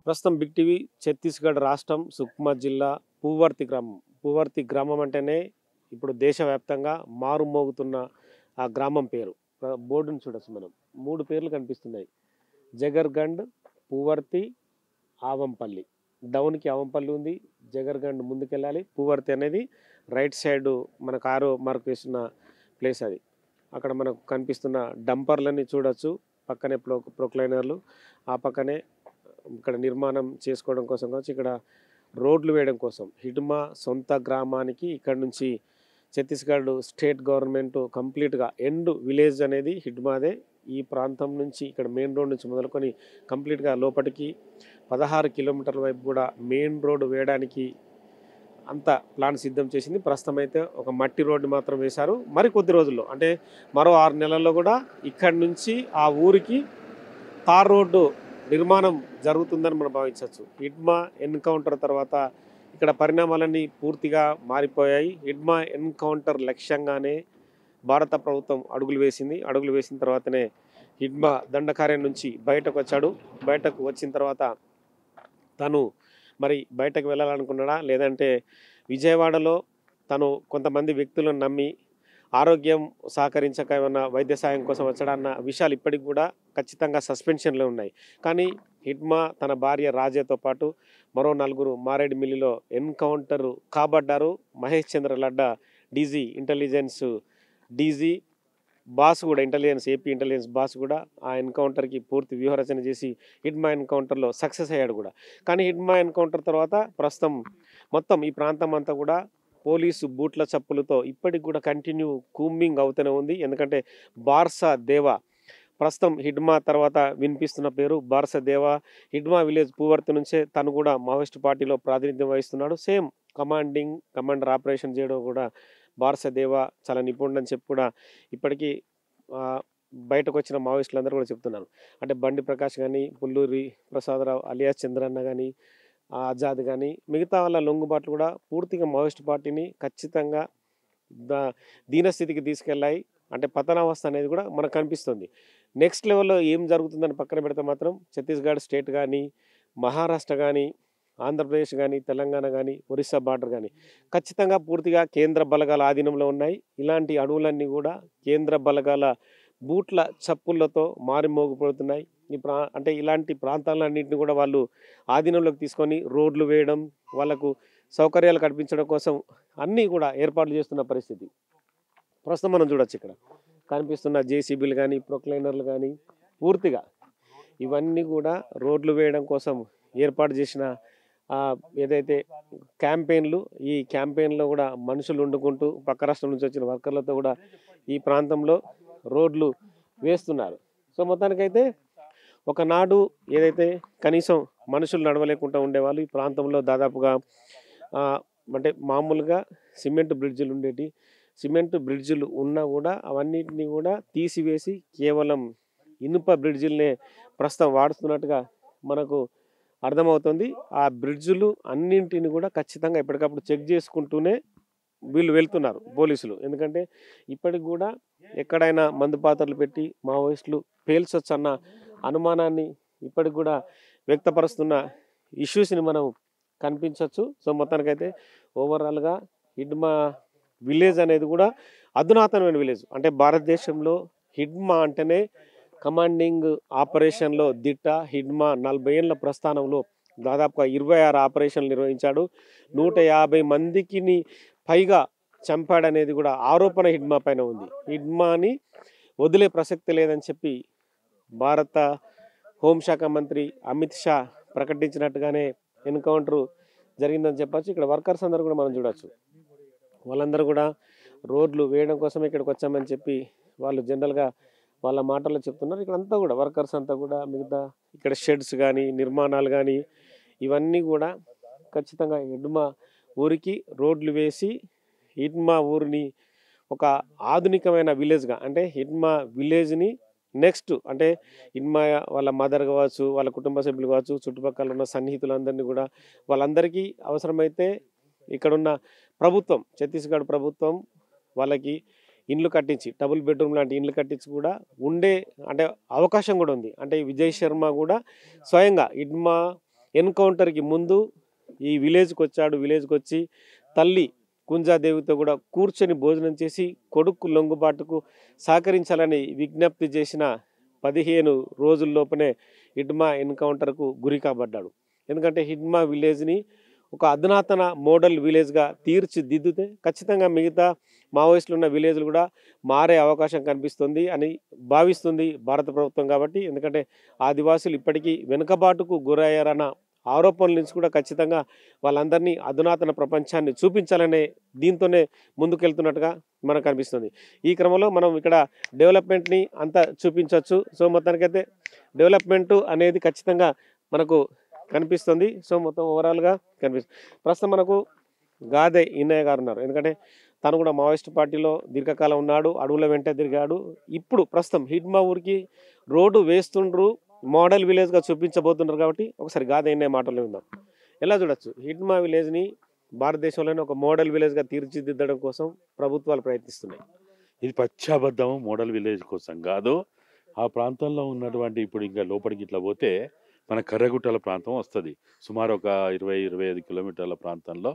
ప్రస్తుతం big TV Chhattisgarh రాష్ట్రం సుక్మా జిల్లా పూవర్తి గ్రామం అంటేనే ఇప్పుడు దేశవ్యాప్తంగా మారుమోగుతున్న ఆ గ్రామం పేరు. బోర్డును చూడొచ్చు మనం. 3 పేర్లు కనిపిస్తున్నాయి. జగర్గండ్, పూవర్తి, ఆవంపల్లి. డౌన్‌కి ఆవంపల్లి ఉంది. జగర్గండ్ ముందుకెళ్ళాలి. పూవర్తి అనేది రైట్ సైడ్ మనకు ఆరో మార్క్ వేసిన ప్లేస్ అది. అక్కడ మనకు కనిపిస్తున్న డంపర్‌లని చూడొచ్చు. పక్కనే ప్రొక్లైనర్‌లు. ఆ పక్కనే ఇక్కడ నిర్మాణం చేసుకోవడం కోసం కావచ్చు, ఇక్కడ రోడ్లు వేయడం కోసం హిడ్మా సొంత గ్రామానికి ఇక్కడ నుంచి ఛత్తీస్గఢ్ స్టేట్ గవర్నమెంట్ కంప్లీట్గా ఎండ్ విలేజ్ అనేది హిడ్మాదే. ఈ ప్రాంతం నుంచి ఇక్కడ మెయిన్ రోడ్ నుంచి మొదలుకొని కంప్లీట్గా లోపలికి 16 కిలోమీటర్ల వైపు కూడా మెయిన్ రోడ్డు వేయడానికి అంత ప్లాన్ సిద్ధం చేసింది. ప్రస్తుతం అయితే ఒక మట్టి రోడ్డు మాత్రం వేశారు. మరి కొద్ది రోజుల్లో అంటే మరో 6 నెలల్లో కూడా ఇక్కడి నుంచి ఆ ఊరికి తార్ రోడ్డు నిర్మాణం జరుగుతుందని మనం భావించవచ్చు. హిడ్మా ఎన్కౌంటర్ తర్వాత ఇక్కడ పరిణామాలన్నీ పూర్తిగా మారిపోయాయి. హిడ్మా ఎన్కౌంటర్ లక్ష్యంగానే భారత ప్రభుత్వం అడుగులు వేసిన తర్వాతనే హిడ్మా దండకార్యం నుంచి బయటకు వచ్చాడు. బయటకు వచ్చిన తర్వాత తను మరి బయటకు వెళ్ళాలనుకున్నాడా, లేదంటే విజయవాడలో తను కొంతమంది వ్యక్తులను నమ్మి ఆరోగ్యం సహకరించక ఏమన్నా వైద్య సాయం కోసం వచ్చాడన్న విషయాలు ఇప్పటికి కూడా ఖచ్చితంగా సస్పెన్షన్లో ఉన్నాయి. కానీ హిడ్మా తన భార్య రాజేతో పాటు మరో 4 మారేడుమిల్లిలో ఎన్కౌంటర్ కాబడ్డారు. మహేష్ చంద్ర లడ్డా డీజీ ఇంటెలిజెన్స్ డీజీ బాస్ కూడా ఏపీ ఇంటెలిజెన్స్ బాస్ కూడా ఆ ఎన్కౌంటర్కి పూర్తి వ్యూహరచన చేసి హిడ్మా ఎన్కౌంటర్లో సక్సెస్ అయ్యాడు కూడా. కానీ హిడ్మా ఎన్కౌంటర్ తర్వాత ప్రస్తుతం మొత్తం ఈ ప్రాంతం అంతా కూడా పోలీసు బూట్ల చప్పులతో ఇప్పటికి కూడా కంటిన్యూ కూంబింగ్ అవుతూనే ఉంది. ఎందుకంటే బార్సా దేవా ప్రస్తుతం హిడ్మా తర్వాత వినిపిస్తున్న పేరు బార్సా దేవా. హిడ్మా విలేజ్ పూవర్తి నుంచే తను కూడా మావోయిస్ట్ పార్టీలో ప్రాతినిధ్యం వహిస్తున్నాడు. సేమ్ కమాండర్ ఆపరేషన్ చేయడం కూడా బార్సా దేవా చాలా నిపుణుడని చెప్పి కూడా ఇప్పటికీ బయటకు వచ్చిన మావోయిస్టులందరూ కూడా చెప్తున్నారు. అంటే బండి ప్రకాష్ కానీ, పుల్లూరి ప్రసాదరావు అలియాస్ చంద్రన్న కానీ, ఆజాద్ కానీ మిగతా వాళ్ళ లొంగుబాట్లు కూడా పూర్తిగా మావోయిస్ట్ పార్టీని ఖచ్చితంగా దీనస్థితికి తీసుకెళ్ళాయి. అంటే పతనావస్థ అనేది కూడా మనకు కనిపిస్తుంది. నెక్స్ట్ లెవెల్లో ఏం జరుగుతుందని పక్కన పెడితే మాత్రం ఛత్తీస్గఢ్ స్టేట్ కానీ, మహారాష్ట్ర కానీ, ఆంధ్రప్రదేశ్ కానీ, తెలంగాణ కానీ, ఒరిస్సా బార్డర్ కానీ ఖచ్చితంగా పూర్తిగా కేంద్ర బలగాల ఆధీనంలో ఉన్నాయి. ఇలాంటి అడవులన్నీ కూడా కేంద్ర బలగాల బూట్ల చప్పుళ్లతో మారిమోగిపోతున్నాయి. అంటే ఇలాంటి ప్రాంతాలన్నింటినీ కూడా వాళ్ళు ఆధీనంలోకి తీసుకొని రోడ్లు వేయడం, వాళ్ళకు సౌకర్యాలు కల్పించడం కోసం అన్నీ కూడా ఏర్పాట్లు చేస్తున్న పరిస్థితి ప్రస్తుతం మనం చూడొచ్చు. ఇక్కడ కనిపిస్తున్న జేసీబీలు కానీ, ప్రొక్లైనర్లు కానీ పూర్తిగా ఇవన్నీ కూడా రోడ్లు వేయడం కోసం ఏర్పాటు చేసిన ఏదైతే క్యాంపెయిన్లు, ఈ క్యాంపెయిన్లో కూడా మనుషులు వండుకుంటూ పక్క రాష్ట్రం నుంచి వచ్చిన వర్కర్లతో కూడా ఈ ప్రాంతంలో రోడ్లు వేస్తున్నారు. సో మొత్తానికైతే ఒకనాడు ఏదైతే కనీసం మనుషులు నడవలేకుండా ఉండేవాళ్ళు ఈ ప్రాంతంలో దాదాపుగా అంటే మామూలుగా సిమెంట్ బ్రిడ్జిలు ఉన్నా కూడా అవన్నిటిని కూడా తీసివేసి కేవలం ఇనుప బ్రిడ్జిల్నే ప్రస్తుతం వాడుతున్నట్టుగా మనకు అర్థమవుతుంది. ఆ బ్రిడ్జిలు అన్నింటిని కూడా ఖచ్చితంగా ఎప్పటికప్పుడు చెక్ చేసుకుంటూనే వీళ్ళు వెళ్తున్నారు పోలీసులు. ఎందుకంటే ఇప్పటికి కూడా ఎక్కడైనా మందు పాత్రలు పెట్టి మావోయిస్టులు పేల్చొచ్చు అన్న అనుమానాన్ని ఇప్పటికి కూడా వ్యక్తపరుస్తున్న ఇష్యూస్ని మనం కనిపించవచ్చు. సో మొత్తానికైతే ఓవరాల్గా హిడ్మా విలేజ్ అనేది కూడా అధునాతనమైన విలేజ్. అంటే భారతదేశంలో హిడ్మా అంటేనే కమాండింగ్ ఆపరేషన్లో దిట్ట. హిడ్మా 40 ఏళ్ల ప్రస్థానంలో దాదాపుగా 26 ఆపరేషన్లు నిర్వహించాడు. 150 మందికి పైగా చంపాడనేది కూడా ఆరోపణ హిడ్మా పైన ఉంది. హిడ్మాని వదిలే ప్రసక్తి లేదని చెప్పి భారత హోంశాఖ మంత్రి అమిత్ షా ప్రకటించినట్టుగానే ఎన్కౌంటర్ జరిగిందని చెప్పచ్చు. ఇక్కడ వర్కర్స్ అందరూ కూడా మనం చూడవచ్చు. వాళ్ళందరూ కూడా రోడ్లు వేయడం కోసమే ఇక్కడికి వచ్చామని చెప్పి వాళ్ళు జనరల్గా వాళ్ళ మాటల్లో చెప్తున్నారు. ఇక్కడ అంతా కూడా వర్కర్స్ అంతా కూడా మిగతా ఇక్కడ షెడ్స్ కానీ, నిర్మాణాలు కానీ ఇవన్నీ కూడా ఖచ్చితంగా హిడ్మా ఊరికి రోడ్లు వేసి హిడ్మా ఊరిని ఒక ఆధునికమైన విలేజ్గా, అంటే హిడ్మా విలేజ్ని నెక్స్ట్ అంటే హిడ్మా వాళ్ళ మదర్ కావచ్చు, వాళ్ళ కుటుంబ సభ్యులు కావచ్చు, చుట్టుపక్కల ఉన్న సన్నిహితులందరినీ కూడా వాళ్ళందరికీ అవసరమైతే ఇక్కడున్న ప్రభుత్వం, ఛత్తీస్గఢ్ ప్రభుత్వం వాళ్ళకి ఇండ్లు కట్టించి, డబుల్ బెడ్రూమ్ లాంటి ఇండ్లు కట్టించి కూడా ఉండే అంటే అవకాశం కూడా ఉంది. అంటే విజయ్ శర్మ కూడా స్వయంగా హిడ్మా ఎన్కౌంటర్కి ముందు ఈ విలేజ్కి వచ్చాడు. విలేజ్కి వచ్చి తల్లి కుంజాదేవితో కూడా కూర్చొని భోజనం చేసి కొడుకు లొంగుబాటుకు సహకరించాలని విజ్ఞప్తి చేసిన 15 రోజుల్లోపనే హిడ్మా ఎన్కౌంటర్కు గురి కాబడ్డాడు. ఎందుకంటే హిడ్మా విలేజ్ని ఒక అధునాతన మోడల్ విలేజ్గా తీర్చిదిద్దితే ఖచ్చితంగా మిగతా మావోయిస్టులు ఉన్న విలేజ్లు కూడా మారే అవకాశం కనిపిస్తుంది అని భావిస్తుంది భారత ప్రభుత్వం. కాబట్టి ఎందుకంటే ఆదివాసులు ఇప్పటికీ వెనుకబాటుకు గురయ్యారన్న ఆరోపణల నుంచి కూడా ఖచ్చితంగా వాళ్ళందరినీ అధునాతన ప్రపంచాన్ని చూపించాలనే దీంతోనే ముందుకెళ్తున్నట్టుగా మనకు కనిపిస్తుంది. ఈ క్రమంలో మనం ఇక్కడ డెవలప్మెంట్ని అంతా చూపించవచ్చు. సో మొత్తానికైతే డెవలప్మెంట్ అనేది ఖచ్చితంగా మనకు కనిపిస్తుంది. సో మొత్తం ఓవరాల్గా కనిపిస్తుంది. ప్రస్తుతం మనకు గాదే ఇన్నయ్య గారు ఉన్నారు. ఎందుకంటే తను కూడా మావోయిస్ట్ పార్టీలో దీర్ఘకాలం ఉన్నాడు, అడవుల వెంట తిరిగాడు. ఇప్పుడు ప్రస్తుతం హిడ్మా ఊరికి రోడ్డు వేస్తుండ్రు, మోడల్ విలేజ్గా చూపించబోతున్నారు. కాబట్టి ఒకసారి గాదే ఇన్నయ్య మాటలు విందాం. ఎలా చూడొచ్చు హిడ్మా విలేజ్ని భారతదేశంలోనే ఒక మోడల్ విలేజ్గా తీర్చిదిద్దడం కోసం ప్రభుత్వాలు ప్రయత్నిస్తున్నాయి. ఇది పచ్చాబద్ధం మోడల్ విలేజ్ కోసం కాదు. ఆ ప్రాంతంలో ఉన్నటువంటి ఇప్పుడు ఇంకా లోపలికి ఇట్లా పోతే మన కర్రగుట్టల ప్రాంతం వస్తుంది. సుమారు ఒక 20-25 కిలోమీటర్ల ప్రాంతంలో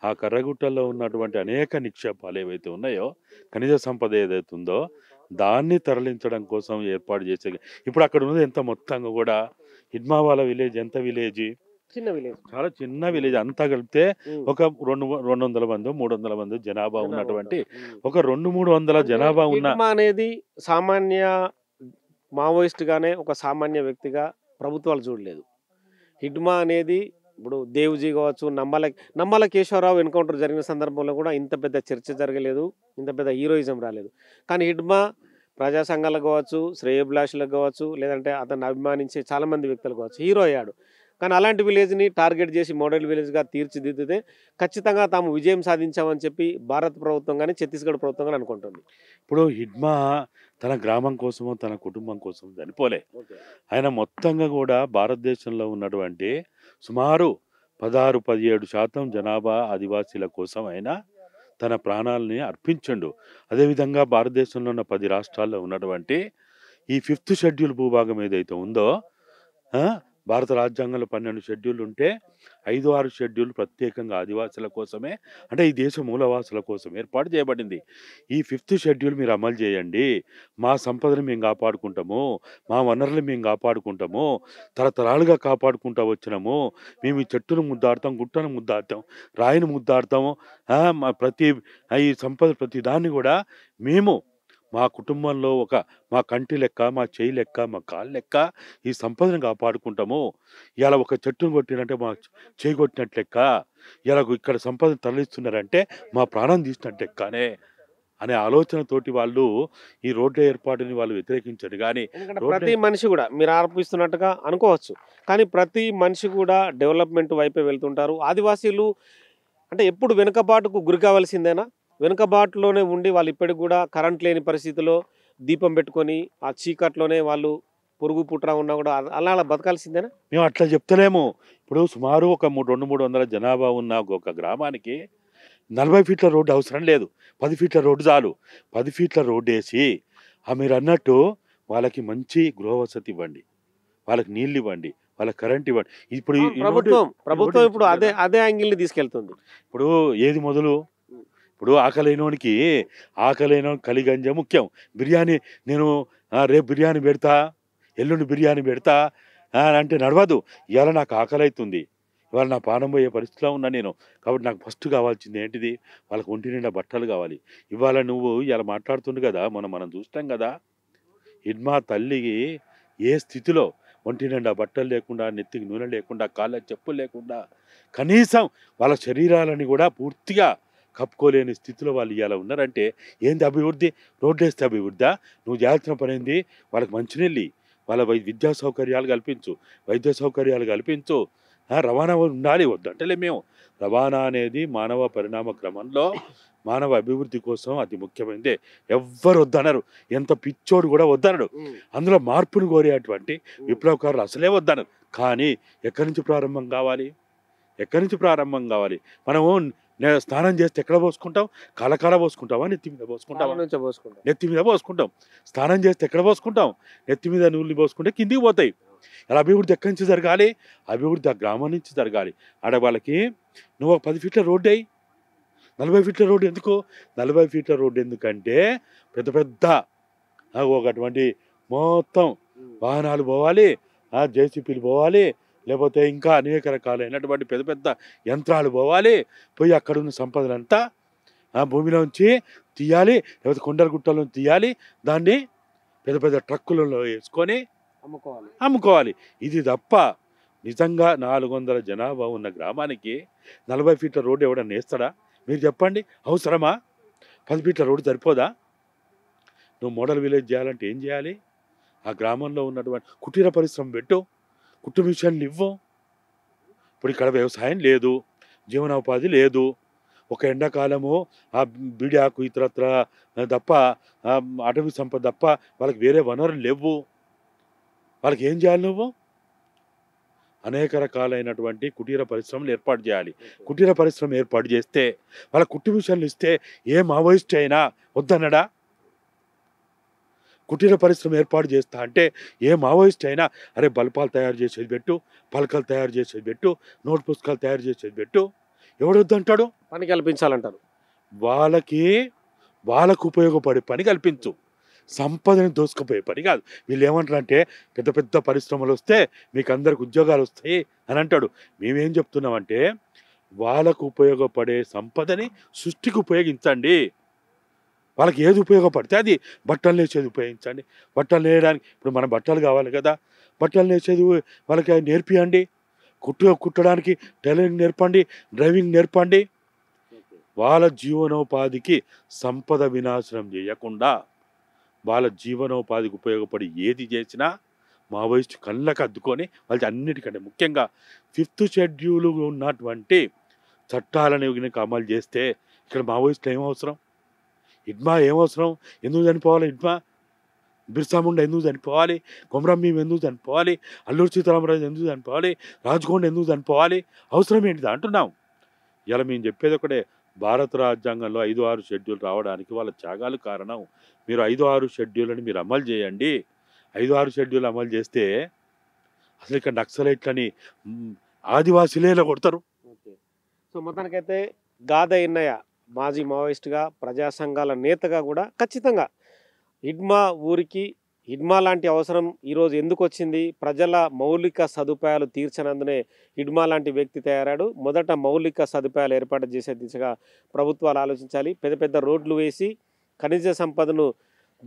ఆ కర్రగుట్టల్లో ఉన్నటువంటి అనేక నిక్షేపాలు ఏవైతే ఉన్నాయో, ఖనిజ సంపద ఏదైతే ఉందో దాన్ని తరలించడం కోసం ఏర్పాటు చేసే ఇప్పుడు అక్కడ ఉన్నది ఎంత మొత్తంగా కూడా హిడ్మా వాళ్ళ విలేజ్ ఎంత విలేజ్, చిన్న విలేజ్, చాలా చిన్న విలేజ్. అంతా కలిపితే ఒక 200 మంది 300 మంది జనాభా ఉన్నటువంటి ఒక 200-300 జనాభా ఉన్న హిడ్మా అనేది సామాన్య మావోయిస్ట్ గానే ఒక సామాన్య వ్యక్తిగా ప్రభుత్వాలు చూడలేదు. హిడ్మా అనేది ఇప్పుడు దేవుజీ కావచ్చు, నమ్మల కేశవరావు ఎన్కౌంటర్ జరిగిన సందర్భంలో కూడా ఇంత పెద్ద చర్చ జరగలేదు, ఇంత పెద్ద హీరోయిజం రాలేదు. కానీ హిడ్మా ప్రజా సంఘాలకు కావచ్చు, శ్రేయోభిలాషులకు కావచ్చు, లేదంటే అతన్ని అభిమానించే చాలామంది వ్యక్తులు కావచ్చు హీరో అయ్యాడు. కానీ అలాంటి విలేజ్ని టార్గెట్ చేసి మోడల్ విలేజ్గా తీర్చిదిద్దితే ఖచ్చితంగా తాము విజయం సాధించామని చెప్పి భారత ప్రభుత్వం కానీ ఛత్తీస్గఢ్ ప్రభుత్వం కానీ అనుకుంటుంది. ఇప్పుడు హిడ్మా తన గ్రామం కోసమో తన కుటుంబం కోసం చనిపోలే. ఆయన మొత్తంగా కూడా భారతదేశంలో ఉన్నటువంటి సుమారు 16-17% జనాభా ఆదివాసీల కోసం ఆయన తన ప్రాణాలని అర్పించండు. అదేవిధంగా భారతదేశంలో ఉన్న 10 రాష్ట్రాల్లో ఉన్నటువంటి ఈ 5th షెడ్యూల్ భూభాగం ఏదైతే ఉందో, భారత రాజ్యాంగంలో 12 షెడ్యూల్ ఉంటే 5-6 షెడ్యూల్ ప్రత్యేకంగా ఆదివాసుల కోసమే, అంటే ఈ దేశ మూలవాసుల కోసం ఏర్పాటు చేయబడింది. ఈ 5th షెడ్యూల్ మీరు అమలు చేయండి, మా సంపదను మేము కాపాడుకుంటాము, మా వనరులు మేము కాపాడుకుంటాము, తరతరాలుగా కాపాడుకుంటూ వచ్చినాము, మేము ఈ చెట్టును ముద్దాడతాం, గుట్టను ముద్దాడతాం, రాయిని ముద్దాడతాము, ప్రతి ఈ సంపద ప్రతి దాన్ని కూడా మేము మా కుటుంబంలో మా కంటి లెక్క, మా చేయి లెక్క, మా కాళ్ళు లెక్క ఈ సంపదను కాపాడుకుంటాము. ఇలా ఒక చెట్టును కొట్టినంటే మా చేయి కొట్టినట్టు లెక్క, ఇలా ఇక్కడ సంపదను తరలిస్తున్నారంటే మా ప్రాణం తీసినట్టు లెక్కనే అనే ఆలోచనతోటి వాళ్ళు ఈ రోడ్ల ఏర్పాటుని వాళ్ళు వ్యతిరేకించారు. కానీ ప్రతి మనిషి కూడా మీరు ఆరోపిస్తున్నట్టుగా అనుకోవచ్చు, కానీ ప్రతి మనిషి కూడా డెవలప్మెంట్ వైపే వెళ్తుంటారు. ఆదివాసీలు అంటే ఎప్పుడు వెనుకబాటుకు గురి కావాల్సిందేనా? వెనుకబాటులోనే ఉండి వాళ్ళు ఇప్పటికి కూడా కరెంట్ లేని పరిస్థితిలో దీపం పెట్టుకొని ఆ చీకట్లోనే వాళ్ళు పురుగు పుట్రా ఉన్నా కూడా అలా బతకాల్సిందేనా? మేము అట్లా చెప్తలేము. ఇప్పుడు సుమారు ఒక 200-300 జనాభా ఉన్న ఒక గ్రామానికి 40 ఫీట్ల రోడ్డు అవసరం లేదు, 10 ఫీట్ల రోడ్డు చాలు. 10 ఫీట్ల రోడ్డు వేసి మీరు అన్నట్టు వాళ్ళకి మంచి గృహవసతి ఇవ్వండి, వాళ్ళకి నీళ్ళు ఇవ్వండి, వాళ్ళకి కరెంట్ ఇవ్వండి. ఇప్పుడు ప్రభుత్వం ఇప్పుడు అదే యాంగిల్ని తీసుకెళ్తుంది. ఇప్పుడు ఏది మొదలు, ఇప్పుడు ఆకలైనోనికి కలిగంజ ముఖ్యం. బిర్యానీ నేను రేపు బిర్యానీ పెడతా, ఎల్లుండి బిర్యానీ పెడతా అంటే నడవదు. ఇవాళ నాకు ఆకలి అవుతుంది, ఇవాళ నా ప్రాణం పోయే పరిస్థితిలో ఉన్నా నేను, కాబట్టి నాకు ఫస్ట్ కావాల్సింది ఏంటిది, వాళ్ళకి ఒంటి నిండా బట్టలు కావాలి. ఇవాళ నువ్వు ఇలా మాట్లాడుతుండు కదా, మనం చూస్తాం కదా, హిడ్మా తల్లికి ఏ స్థితిలో ఒంటి నిండా బట్టలు లేకుండా, నెత్తికి నూనె లేకుండా, కాళ్ళకి చెప్పులు లేకుండా, కనీసం వాళ్ళ శరీరాలని కూడా పూర్తిగా కప్పుకోలేని స్థితిలో వాళ్ళు ఇవాళ ఉన్నారంటే ఏంది అభివృద్ధి? రోడ్లు వేస్తే అభివృద్ధా? నువ్వు చేయాల్సిన పని ఏంది? వాళ్ళకి మంచినీళ్ళు, వాళ్ళ విద్యా సౌకర్యాలు కల్పించు, వైద్య సౌకర్యాలు కల్పించు, రవాణా ఉండాలి. వద్దంటలే మేము. రవాణా అనేది మానవ పరిణామ క్రమంలో మానవ అభివృద్ధి కోసం అతి ముఖ్యమైనదే. ఎవ్వరు వద్దనరు, ఎంత పిచ్చోడు కూడా వద్దనడు. అందులో మార్పును కోరేటువంటి విప్లవకారులు అసలే వద్దనరు. కానీ ఎక్కడి నుంచి ప్రారంభం కావాలి? మనము స్నానం చేస్తే ఎక్కడ పోసుకుంటాం? కాలకాల పోసుకుంటావా? నెత్తి మీద పోసుకుంటావా? నెత్తి మీద పోసుకుంటాం. స్నానం చేస్తే ఎక్కడ పోసుకుంటాం? నెత్తి మీద నీళ్ళు పోసుకుంటే కిందికి పోతాయి. అలా అభివృద్ధి ఎక్కడి నుంచి జరగాలి? అభివృద్ధి ఆ గ్రామం నుంచి జరగాలి. ఆడ వాళ్ళకి నువ్వు ఒక 10 ఫీట్ల రోడ్డు అయ్యి, 40 ఫీట్ల రోడ్డు ఎందుకు? 40 ఫీట్ల రోడ్డు ఎందుకంటే పెద్ద పెద్ద ఒకటువంటి మొత్తం వాహనాలు పోవాలి, జేసీపీలు పోవాలి, లేకపోతే ఇంకా అనేక రకాలైనటువంటి పెద్ద పెద్ద యంత్రాలు పోవాలి, పోయి అక్కడున్న సంపదనంతా భూమిలోంచి తీయాలి, లేకపోతే కొండల గుట్టలను తీయాలి, దాన్ని పెద్ద పెద్ద ట్రక్కులలో వేసుకొని అమ్ముకోవాలి. ఇది తప్ప నిజంగా 400 జనాభా ఉన్న గ్రామానికి 40 ఫీట్ల రోడ్డు ఎవడన్నా వేస్తాడా? మీరు చెప్పండి. అవసరమా? 10 ఫీట్ల రోడ్డు సరిపోదా? నువ్వు మోడల్ విలేజ్ చేయాలంటే ఏం చేయాలి? ఆ గ్రామంలో ఉన్నటువంటి కుటీర పరిశ్రమ పెట్టు, కుట్టు మిషన్లు ఇవ్వు. ఇప్పుడు ఇక్కడ వ్యవసాయం లేదు, జీవనోపాధి లేదు. ఒక ఎండాకాలము ఆ బీడి ఆకు ఇతరత్ర తప్ప, అటవీ సంపద తప్ప వాళ్ళకి వేరే వనరులు లేవు. వాళ్ళకి ఏం చేయాలి? నువ్వు అనేక రకాలైనటువంటి కుటీర పరిశ్రమలు ఏర్పాటు చేయాలి. కుటీర పరిశ్రమ ఏర్పాటు చేస్తే వాళ్ళ కుట్టు మిషన్లు ఇస్తే ఏ మావోయిస్ట్ అయినా వద్దన్నడా? కుటీర పరిశ్రమ ఏర్పాటు చేస్తా అంటే ఏ మావోయిస్ట్ అయినా అరే బల్పాలు తయారు చేసేది పెట్టు, పలకలు తయారు చేసేది పెట్టు, నోట్ పుస్తకాలు తయారు చేసేది పెట్టు, ఎవడొద్దంటాడు? పని కల్పించాలంటారు. వాళ్ళకు ఉపయోగపడే పని కల్పించు, సంపదని దోసుకుపోయే పని కాదు. వీళ్ళు ఏమంటారు అంటే పెద్ద పెద్ద పరిశ్రమలు వస్తే మీకు అందరికి ఉద్యోగాలు వస్తాయి అని అంటాడు. మేమేం చెప్తున్నామంటే వాళ్ళకు ఉపయోగపడే సంపదని సృష్టికి ఉపయోగించండి. వాళ్ళకి ఏది ఉపయోగపడితే అది. బట్టలు నేసేది ఉపయోగించండి. బట్టలు నేయడానికి ఇప్పుడు మన బట్టలు కావాలి కదా, బట్టలు నేసేది వాళ్ళకి నేర్పియండి. కుట్టడానికి టైలరింగ్ నేర్పండి, డ్రైవింగ్ నేర్పండి. వాళ్ళ జీవనోపాధికి సంపద వినాశనం చేయకుండా వాళ్ళ జీవనోపాధికి ఉపయోగపడి ఏది చేసినా మావోయిస్టు కళ్ళకు అద్దుకొని వాళ్ళకి అన్నిటికంటే ముఖ్యంగా 5th షెడ్యూల్ ఉన్నటువంటి చట్టాలను కనుక అమలు చేస్తే ఇక్కడ మావోయిస్టులు ఏమవసరం? హిడ్మా ఏమవసరం? ఎందుకు చనిపోవాలి హిడ్మా? బిర్సా ముండా ఎందుకు చనిపోవాలి? కొమరం భీం ఎందుకు చనిపోవాలి? అల్లూరి సీతారామరాజు ఎందుకు చనిపోవాలి? రాజ్కోండ్ ఎందుకు చనిపోవాలి? అవసరం ఏంటిది అంటున్నాం. ఇలా మేము చెప్పేది ఒకటే, భారత రాజ్యాంగంలో 5-6 షెడ్యూల్ రావడానికి వాళ్ళ త్యాగాలు కారణం. మీరు 5-6 షెడ్యూల్ని మీరు అమలు చేయండి. 5-6 షెడ్యూల్ అమలు చేస్తే అసలు ఇక్కడ నక్సలైట్లని ఆదివాసీలే కొడతారు. సో మొత్తానికైతే గాదా ఎన్నయ్య మాజీ మావోయిస్టుగా, ప్రజా సంఘాల నేతగా కూడా ఖచ్చితంగా హిడ్మా ఊరికి హిడ్మా లాంటి అవసరం ఈరోజు ఎందుకు వచ్చింది? ప్రజల మౌలిక సదుపాయాలు తీర్చనందునే హిడ్మా లాంటి వ్యక్తి తయారాడు. మొదట మౌలిక సదుపాయాలు ఏర్పాటు చేసే దిశగా ప్రభుత్వాలు ఆలోచించాలి. పెద్ద పెద్ద రోడ్లు వేసి ఖనిజ సంపదను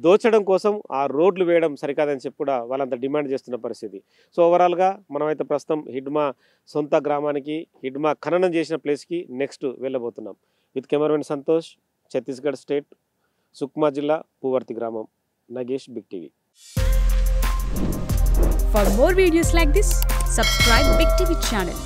దోచడం కోసం ఆ రోడ్లు వేయడం సరికాదని చెప్పి కూడా వాళ్ళంతా డిమాండ్ చేస్తున్న పరిస్థితి. సో ఓవరాల్గా మనమైతే ప్రస్తుతం హిడ్మా సొంత గ్రామానికి, హిడ్మా ఖననం చేసిన ప్లేస్కి నెక్స్ట్ వెళ్ళబోతున్నాం. With cameraman Santosh, Chhattisgarh state, Sukma జిల్లా, పూవర్తి గ్రామం. Nagesh, big TV. For more videos like this, subscribe Big TV channel.